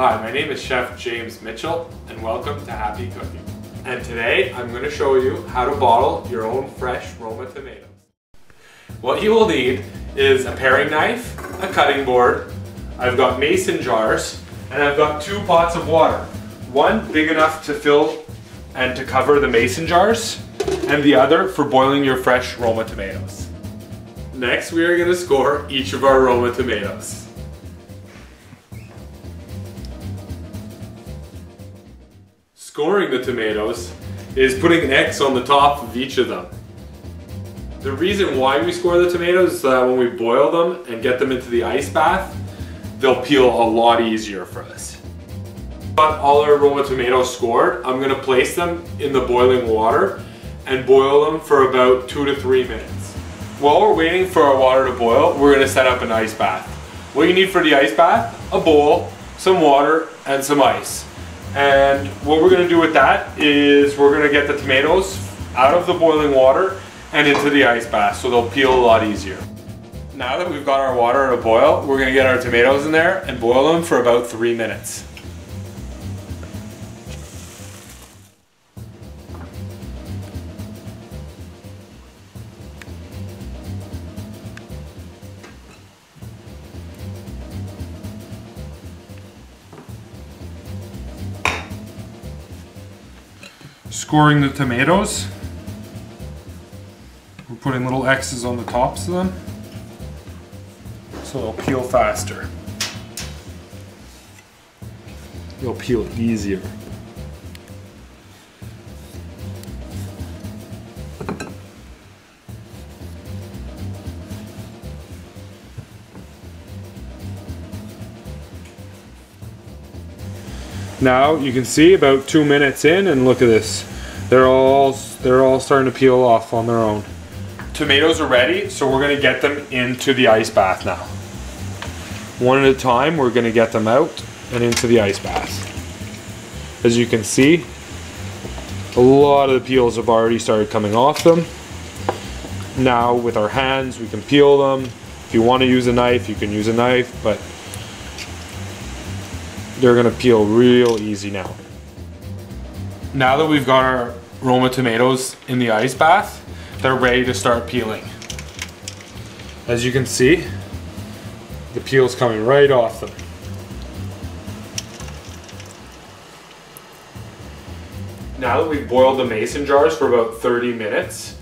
Hi, my name is Chef James Mitchell and welcome to Happy Cooking. And today I'm going to show you how to bottle your own fresh Roma tomatoes. What you will need is a paring knife, a cutting board, I've got mason jars, and I've got 2 pots of water. One big enough to fill and to cover the mason jars, and the other for boiling your fresh Roma tomatoes. Next we are going to score each of our Roma tomatoes. Scoring the tomatoes is putting an X on the top of each of them. The reason why we score the tomatoes is that when we boil them and get them into the ice bath, they'll peel a lot easier for us. Got all our Roma tomatoes scored, I'm going to place them in the boiling water and boil them for about 2 to 3 minutes. While we're waiting for our water to boil, we're going to set up an ice bath. What you need for the ice bath? A bowl, some water, and some ice. And what we're going to do with that is we're going to get the tomatoes out of the boiling water and into the ice bath so they'll peel a lot easier. Now that we've got our water at a boil, we're going to get our tomatoes in there and boil them for about 3 minutes. Scoring the tomatoes, we're putting little X's on the tops of them so they'll peel faster. They'll peel easier. Now you can see about 2 minutes in, and look at this. They're all starting to peel off on their own. Tomatoes are ready, so we're going to get them into the ice bath now. One at a time, we're going to get them out and into the ice bath. As you can see, a lot of the peels have already started coming off them. Now with our hands, we can peel them. If you want to use a knife, you can use a knife, but they're going to peel real easy now. Now that we've got our Roma tomatoes in the ice bath, they're ready to start peeling. As you can see, the peel's coming right off them. Now that we've boiled the mason jars for about 30 minutes,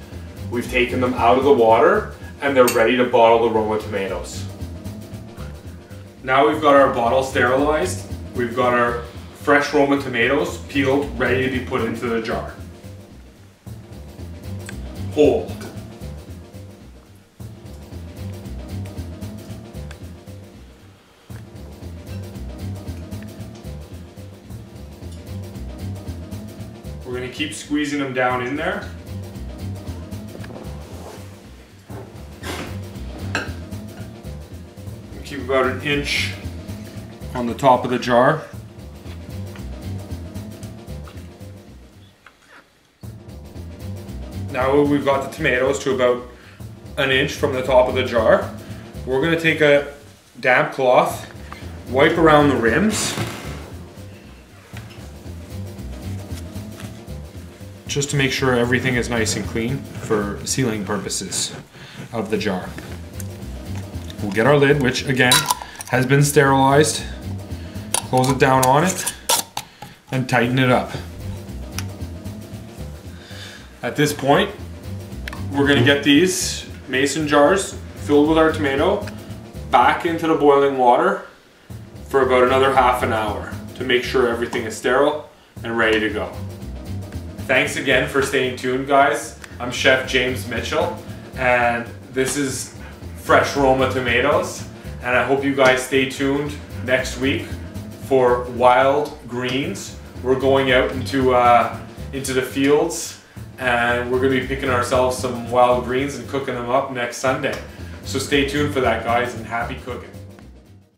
we've taken them out of the water and they're ready to bottle the Roma tomatoes. Now we've got our bottle sterilized. We've got our fresh Roma tomatoes peeled, ready to be put into the jar. Hold. We're going to keep squeezing them down in there. Keep about an inch on the top of the jar. Now we've got the tomatoes to about an inch from the top of the jar. We're going to take a damp cloth, wipe around the rims, just to make sure everything is nice and clean for sealing purposes of the jar. We'll get our lid, which again has been sterilized, close it down on it, and tighten it up. At this point, we're going to get these mason jars filled with our tomato back into the boiling water for about another half an hour to make sure everything is sterile and ready to go. Thanks again for staying tuned, guys. I'm Chef James Mitchell, and this is fresh Roma tomatoes, and I hope you guys stay tuned next week for wild greens. We're going out into the fields and we're going to be picking ourselves some wild greens and cooking them up next Sunday. So stay tuned for that, guys, and happy cooking.